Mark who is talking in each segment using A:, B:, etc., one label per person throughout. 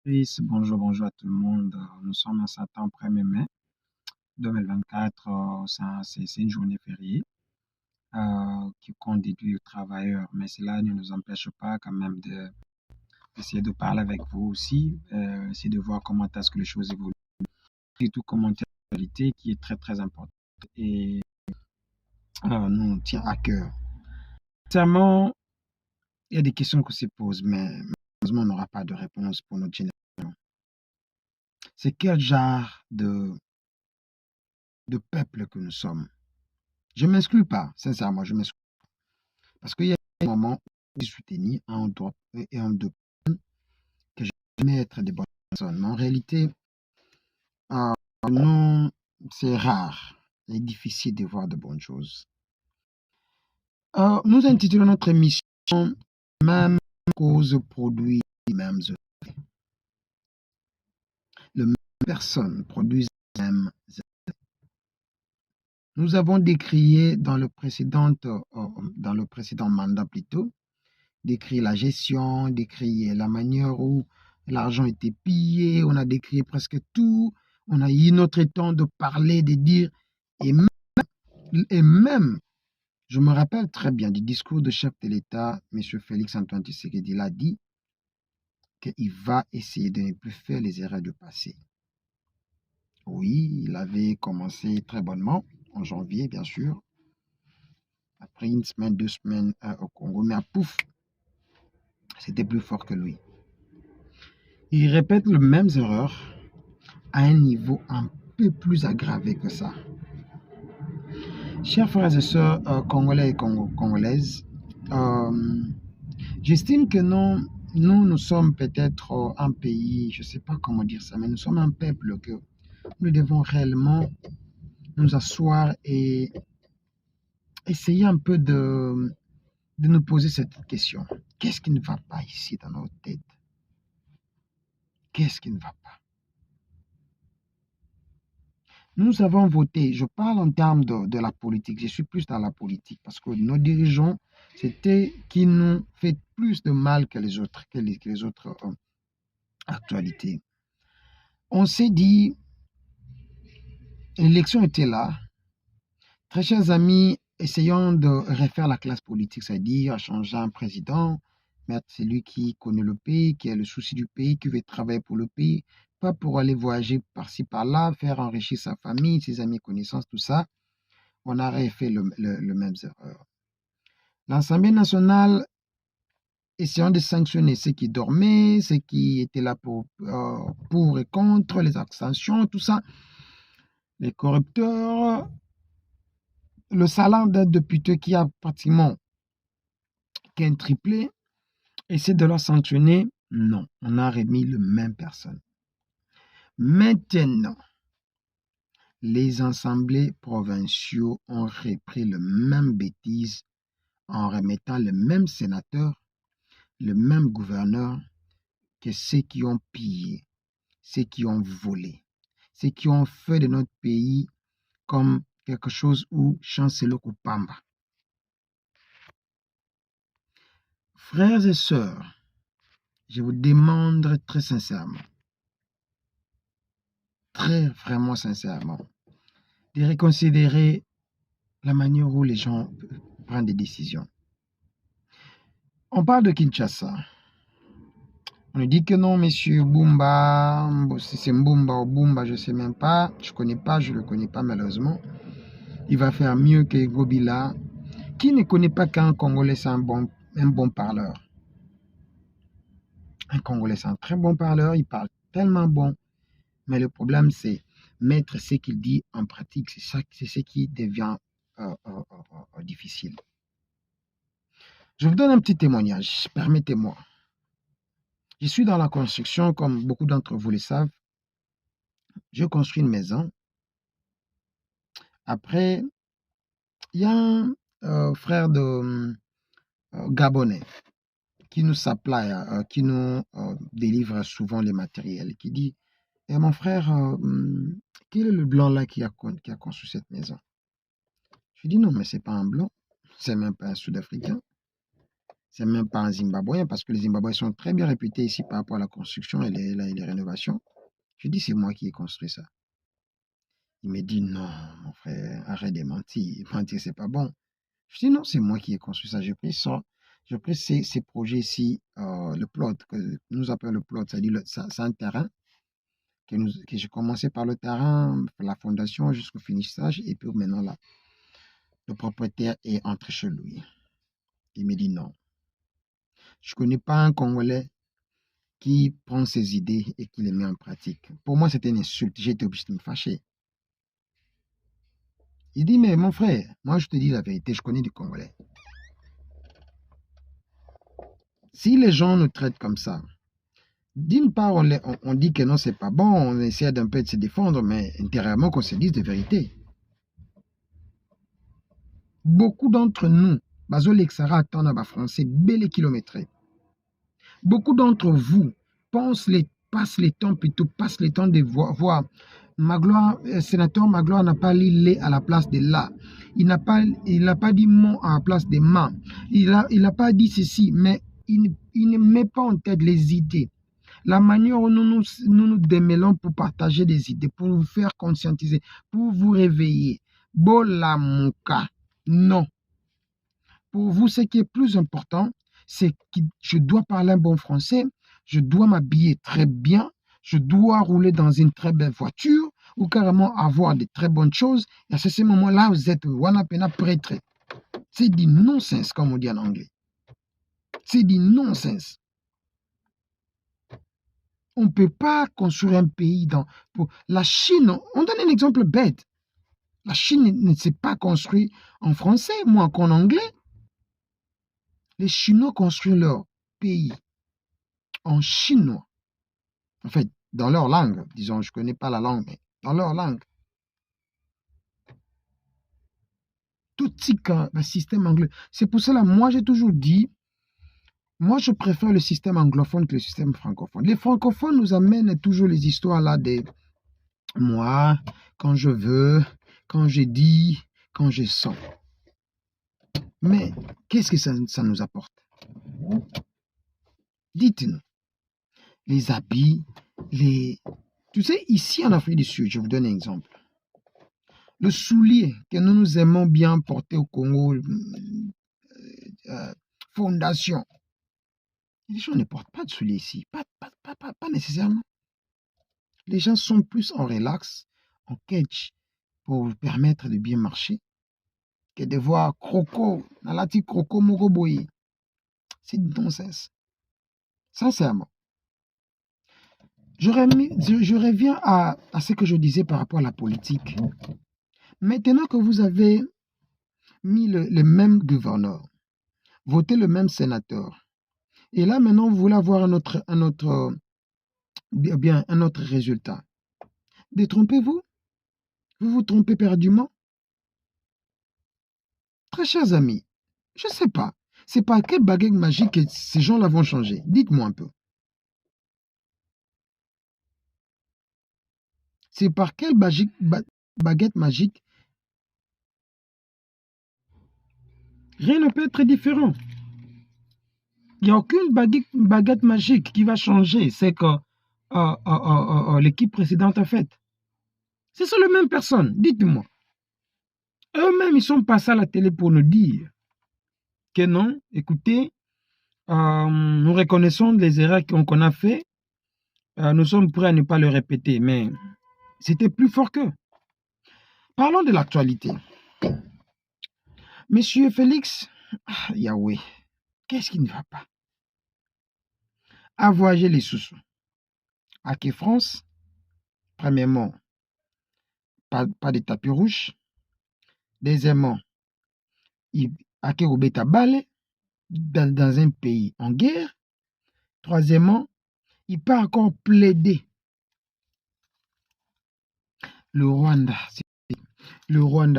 A: Chris, bonjour, bonjour à tout le monde. Nous sommes un certain 1er mai 2024. C'est une journée fériée qui compte déduit aux travailleurs. Mais cela ne nous empêche pas quand même d'essayer de parler avec vous aussi, essayer de voir comment est-ce que les choses évoluent, et tout commenter l'actualité qui est très très importante et nous tient à cœur. Sincèrement, il y a des questions qui se posent, mais malheureusement, on n'aura pas de réponse pour notre génération. C'est quel genre de peuple que nous sommes? Je ne m'exclus pas, sincèrement, je m'exclus. Parce qu'il y a un moment où je suis tenu en droit et en deux que je vais être des bonnes personnes. Mais en réalité, euh, non, c'est rare et difficile de voir de bonnes choses. Nous intitulons notre émission Même cause produit les mêmes effets. Les mêmes personnes produisent les mêmes effets. Nous avons décrié dans le précédent mandat plutôt, décrit la gestion, décrit la manière où l'argent était pillé, on a décrit presque tout, on a eu notre temps de parler, de dire, et même, je me rappelle très bien du discours du chef de l'État, M. Félix-Antoine Tshisekedi, il a dit qu'il va essayer de ne plus faire les erreurs du passé. Oui, il avait commencé très bonnement, en janvier, bien sûr, après une semaine, 2 semaines au Congo, mais à pouf, c'était plus fort que lui. Il répète les mêmes erreurs à un niveau un peu plus aggravé que ça. Chers frères et sœurs congolais et congolaises, j'estime que non, nous sommes peut-être un pays, je ne sais pas comment dire ça, mais nous sommes un peuple que nous devons réellement nous asseoir et essayer un peu de nous poser cette question. Qu'est-ce qui ne va pas ici dans notre tête? Qu'est-ce qui ne va pas? Nous avons voté, je parle en termes de la politique, je suis plus dans la politique parce que nos dirigeants, c'était qui nous fait plus de mal que les autres, actualités. On s'est dit, l'élection était là. Très chers amis, essayons de refaire la classe politique, c'est-à-dire changer un président, mettre celui qui connaît le pays, qui a le souci du pays, qui veut travailler pour le pays, pas pour aller voyager par-ci par-là, faire enrichir sa famille, ses amis, connaissances, tout ça. On aurait fait le même erreur. L'Assemblée nationale, essayant de sanctionner ceux qui dormaient, ceux qui étaient là pour et contre, les abstentions, tout ça, les corrupteurs, le salaire d'un député qui a pratiquement qu'un triplé, essayer de leur sanctionner, non, on a remis le même personne. Maintenant, les assemblées provinciaux ont repris le même bêtise en remettant le même sénateur, le même gouverneur que ceux qui ont pillé, ceux qui ont volé, ceux qui ont fait de notre pays comme quelque chose où Chancellor Kupamba. Frères et sœurs, je vous demande très sincèrement, très vraiment sincèrement, de reconsidérer la manière où les gens prennent des décisions. On parle de Kinshasa. On nous dit que non, monsieur Bumba, si c'est Mbumba ou Bumba, je ne sais même pas, je ne le connais pas malheureusement. Il va faire mieux que Gobila. Qui ne connaît pas qu'un Congolais c'est un bon parleur? Un Congolais c'est un très bon parleur, il parle tellement bon. Mais le problème c'est mettre ce qu'il dit en pratique, c'est ce qui devient difficile. Je vous donne un petit témoignage, permettez-moi. Je suis dans la construction, comme beaucoup d'entre vous le savent. Je construis une maison. Après, il y a un frère de Gabonais qui nous supply, qui nous délivre souvent les matériels, qui dit, mon frère, quel est le blanc là qui a construit cette maison? Je lui dis, non, mais c'est pas un blanc, c'est même pas un Sud-Africain. C'est même pas un Zimbabwéen, parce que les Zimbabwéens sont très bien réputés ici par rapport à la construction et les rénovations. Je dis, c'est moi qui ai construit ça. Il me dit, non, mon frère, arrête de mentir. Mentir, c'est pas bon. Je dis, non, c'est moi qui ai construit ça. J'ai pris ça. J'ai pris ces projets ici, le plot, que nous appelons le plot, c'est-à-dire c'est un terrain que j'ai commencé par le terrain, la fondation jusqu'au finissage, et puis maintenant là, le propriétaire est entré chez lui. Il me dit non. Je ne connais pas un Congolais qui prend ses idées et qui les met en pratique. Pour moi, c'était une insulte. J'ai été obligé de me fâcher. Il dit, mais mon frère, moi je te dis la vérité, je connais des Congolais. Si les gens nous traitent comme ça, d'une part, on dit que non, c'est pas bon, on essaie d'un peu de se défendre, mais intérieurement qu'on se dise de vérité. Beaucoup d'entre nous, Bazolek Sarah attend français, bel kilométré. Beaucoup d'entre vous passent les temps de voir. Magloire, sénateur Magloire n'a pas lu les à la place de là. Il n'a pas dit mon à la place de ma. Il n'a pas dit ceci, mais il ne met pas en tête les idées. La manière où nous démêlons pour partager des idées, pour vous faire conscientiser, pour vous réveiller. Bolamuka. Non. Pour vous, ce qui est plus important, c'est que je dois parler un bon français, je dois m'habiller très bien, je dois rouler dans une très belle voiture ou carrément avoir de très bonnes choses. Et à ce moment-là, vous êtes wanapena prêtre. C'est du non-sens, comme on dit en anglais. C'est du non-sens. On ne peut pas construire un pays pour la Chine. On donne un exemple bête. La Chine ne s'est pas construite en français, moins qu'en anglais. Les Chinois construisent leur pays en chinois. En fait, dans leur langue. Disons, je ne connais pas la langue, mais dans leur langue. Tout le système anglais. C'est pour cela, moi, j'ai toujours dit, moi, je préfère le système anglophone que le système francophone. Les francophones nous amènent toujours les histoires là de moi, quand je veux, quand je dis, quand je sens. Mais qu'est-ce que ça nous apporte? Dites-nous. Les habits, Tu sais, ici en Afrique du Sud, je vous donne un exemple. Le soulier que nous aimons bien porter au Congo, fondation. Les gens ne portent pas de souliers ici, pas nécessairement. Les gens sont plus en relax, en catch, pour vous permettre de bien marcher, que de voir croco, nalati croco moroboye. C'est du non-sens. Sincèrement. Je reviens à ce que je disais par rapport à la politique. Maintenant que vous avez mis le même gouverneur, voté le même sénateur, et là maintenant vous voulez avoir un autre résultat, détrompez-vous? Vous vous trompez perdument? Très chers amis, je ne sais pas. C'est par quelle baguette magique que ces gens-là vont changer? Dites-moi un peu. C'est par quelle baguette magique? Rien ne peut être différent. Il n'y a aucune baguette magique qui va changer ce que l'équipe précédente a fait. Ce sont les mêmes personnes, dites-moi. Eux-mêmes, ils sont passés à la télé pour nous dire que non, écoutez, nous reconnaissons les erreurs qu'on a fait, nous sommes prêts à ne pas le répéter, mais c'était plus fort qu'eux. Parlons de l'actualité. Monsieur Félix, Yahweh, qu'est-ce qui ne va pas? Avoyager les sous-sous. À qui France, premièrement, pas de tapis rouge. Deuxièmement, à qui Robeta Balé dans un pays en guerre. Troisièmement, il peut encore plaider. Le Rwanda,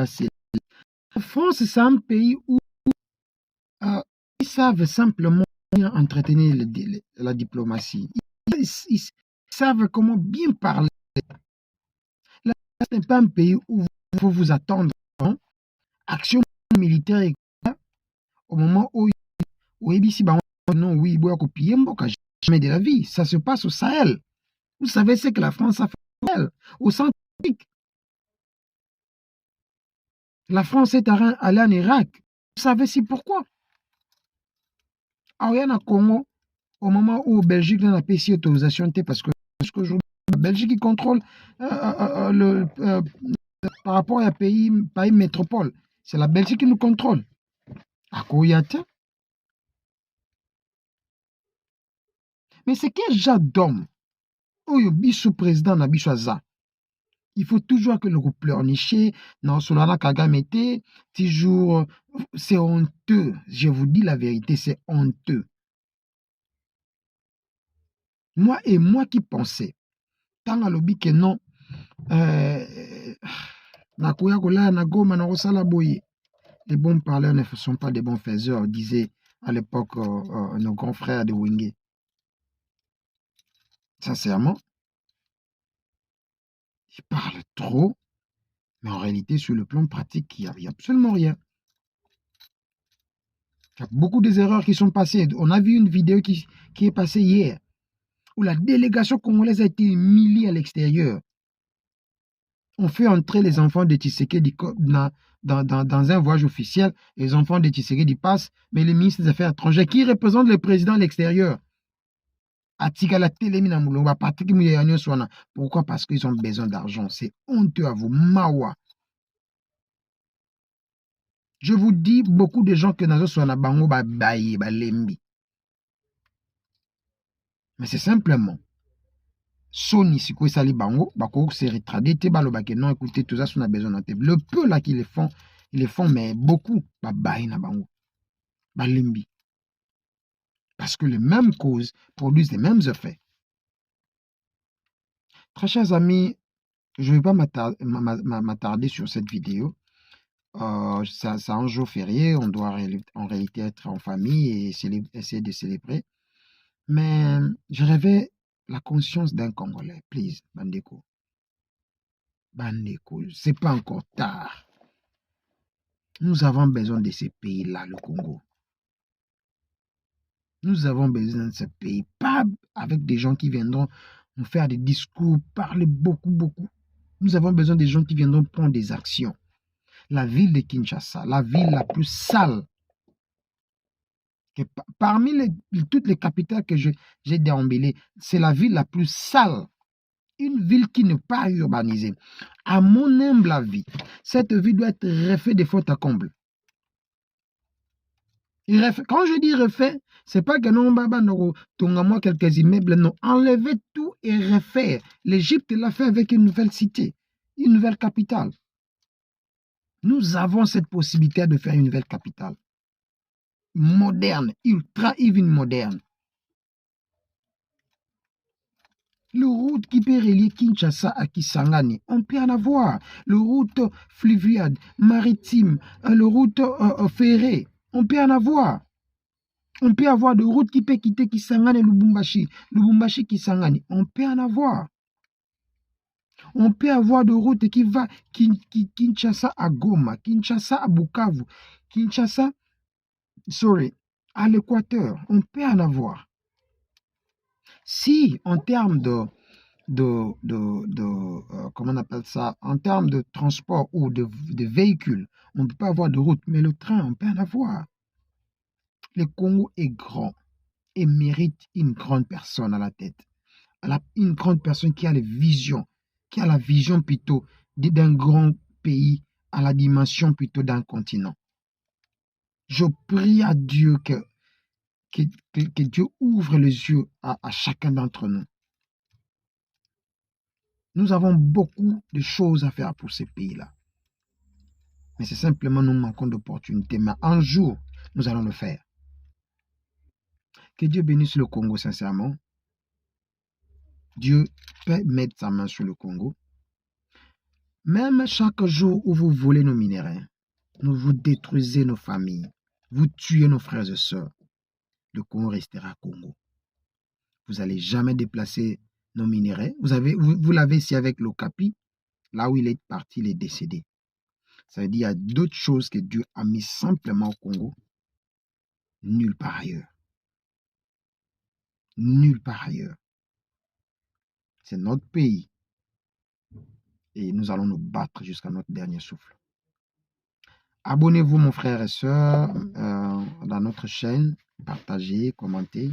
A: c'est... La France, c'est un pays où ils savent simplement bien entretenir la diplomatie. Ils savent comment bien parler. Là, ce n'est pas un pays où il faut vous attendre. Action militaire au moment où Oui, ici, bah, non, oui, jamais de la vie. Ça se passe au Sahel. Vous savez ce que la France a fait au Sahel, au Centrafrique. La France est allée en Irak. Vous savez si pourquoi? Alors, il y en a Congo, au moment où Belgique n'a pas si autorisation, parce que aujourd'hui, la Belgique qui contrôle par rapport à un pays métropole. C'est la Belgique qui nous contrôle. À Koyate. Mais c'est quel genre d'homme? Oyo biso président na biso aza. Il faut toujours que le pleurnicher, non, Solana Kagame toujours, c'est honteux. Je vous dis la vérité, c'est honteux. Moi qui pensais, tant à l'obi que non, nakoya kolala na Goma na kosala boye. Les bons parleurs ne sont pas des bons faiseurs, disaient à l'époque nos grands frères de Wingé. Sincèrement, ils parlent trop, mais en réalité, sur le plan pratique, il n'y a absolument rien. Il y a beaucoup des erreurs qui sont passées. On a vu une vidéo qui est passée hier, où la délégation congolaise a été humiliée à l'extérieur. On fait entrer les enfants de Tshisekedi dans un voyage officiel. Les enfants de Tshisekedi passent, mais le ministre des Affaires étrangères, qui représente le président à l'extérieur, pourquoi? Parce qu'ils ont besoin d'argent. C'est honteux à vous. Mawa. Je vous dis, beaucoup de gens que nazo swana bango baye balembi. Mais c'est simplement Sony siko sali bango bako se retrader te balobake non, écoutez, tout ça on a besoin de le peu là qu'ils les font mais beaucoup baye na bango balembi. Parce que les mêmes causes produisent les mêmes effets. Très chers amis, je ne vais pas m'attarder sur cette vidéo. C'est un jour férié, on doit en réalité être en famille et essayer de célébrer. Mais je rêvais la conscience d'un Congolais. Please, Bandeko. Bandeko, c'est pas encore tard. Nous avons besoin de ces pays-là, le Congo. Nous avons besoin de ces pays, pas avec des gens qui viendront nous faire des discours, parler beaucoup, beaucoup. Nous avons besoin des gens qui viendront prendre des actions. La ville de Kinshasa, la ville la plus sale, parmi toutes les capitales que j'ai déambulées, c'est la ville la plus sale. Une ville qui n'est pas urbanisée. À mon humble avis, cette ville doit être refaite de faute à comble. Quand je dis refait, c'est pas que non, moi quelques immeubles, non. Enlever tout et refaire. L'Égypte l'a fait avec une nouvelle cité, une nouvelle capitale. Nous avons cette possibilité de faire une nouvelle capitale. Moderne, ultra even moderne. Le route qui peut relier Kinshasa à Kisangani, on peut en avoir. Le route fluviale, maritime, le route ferrée, on peut en avoir. On peut avoir de routes qui peut quitter Kisangani et Lubumbashi. Lubumbashi, Kisangani, on peut en avoir. On peut avoir de routes qui va Kinshasa à Goma, Kinshasa à Bukavu, Kinshasa, à l'Équateur. On peut en avoir. Si, en termes comment on appelle ça, en termes de transport ou de véhicules, on ne peut pas avoir de route, mais le train, on peut en avoir. Le Congo est grand et mérite une grande personne à la tête. Une grande personne qui a la vision plutôt d'un grand pays à la dimension plutôt d'un continent. Je prie à Dieu que Dieu ouvre les yeux à chacun d'entre nous. Nous avons beaucoup de choses à faire pour ces pays-là. Mais c'est simplement nous manquons d'opportunités. Mais un jour, nous allons le faire. Que Dieu bénisse le Congo sincèrement. Dieu peut mettre sa main sur le Congo. Même chaque jour où vous volez nos minéraux, vous détruisez nos familles, vous tuez nos frères et sœurs, le Congo restera Congo. Vous n'allez jamais déplacer nos minéraux. Vous l'avez ici avec l'Okapi, là où il est parti, il est décédé. Ça veut dire qu'il y a d'autres choses que Dieu a mis simplement au Congo. Nulle part ailleurs. Nulle part ailleurs. C'est notre pays et nous allons nous battre jusqu'à notre dernier souffle. Abonnez-vous, mon frère et soeur, dans notre chaîne. Partagez, commentez.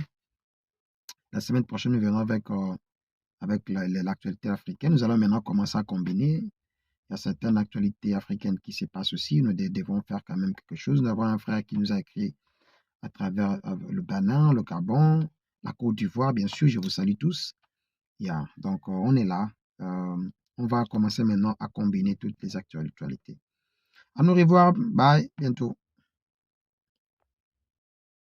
A: La semaine prochaine, nous verrons avec l'actualité africaine. Nous allons maintenant commencer à combiner. Il y a certaines actualités africaines qui se passent aussi. Nous devons faire quand même quelque chose. Nous avons un frère qui nous a écrit à travers le Ghana, le Gabon, la Côte d'Ivoire, bien sûr. Je vous salue tous. Donc, on est là. On va commencer maintenant à combiner toutes les actualités. À nous revoir. Bye. Bientôt.